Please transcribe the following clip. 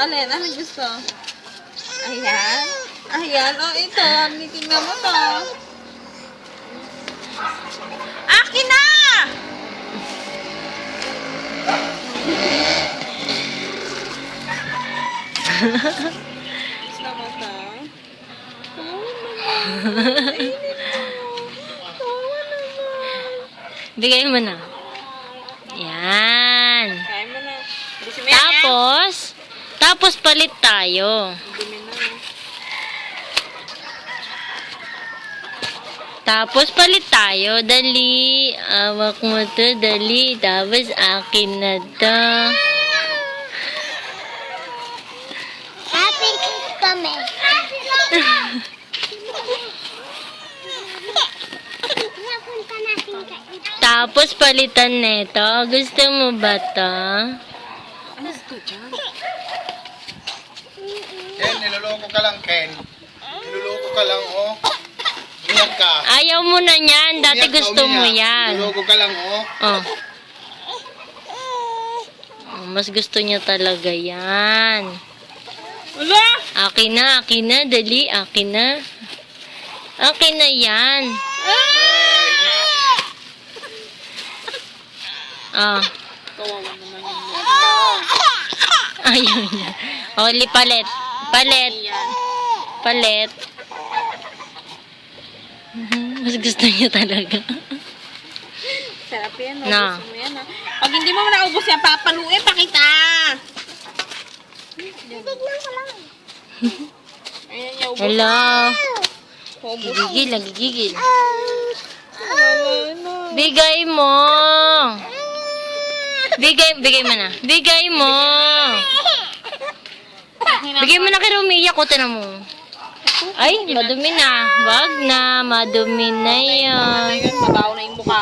Alin? Ano gusto? Ayan. Ayan. Oh, ito. Tingnan mo to. Akin na! Gusto mo to? Bigay mo na. Yan. Kaya mo na. Gusto mo yan? Tapos palit tayo. Dumi na. Tapos palit tayo. Dali. Awak mo to. Dali. Tapos akin na to. Happy kami. Napunta natin kayo. Tapos palitan neto. Gusto mo ba to? Ano gusto dyan? Ken, niloloko ka lang, Ken. Niloloko ka lang, oh. Iyak ka. Ayaw mo na yan. Dati Umiyak ka, gusto mo umiyak. yan. Niloloko ka lang, oh. Oh. Mas gusto niya talaga yan. Wala! Akin na. Dali. Akin na. Akin na yan. Ah. Kawawa naman yun. Ayaw niya. Oli, palit. Palit. Ayan. Palit. Mas gusto niya talaga. Sarap yan. Na. Gusto mo yan, ha? Pag hindi mo naubos yan, papaluin pa kita. Tignan ko lang. Ayan niya, ubos. Hello. Ubos. Gigigil. Wala na. Bigay mo. Bigay mo na. Bigay mo. Bigay mo na kay Romia ko, tinan mo. Ay, madumi na. Wag na, madumi na yan. Ano yun? Mabaho na yung mukha.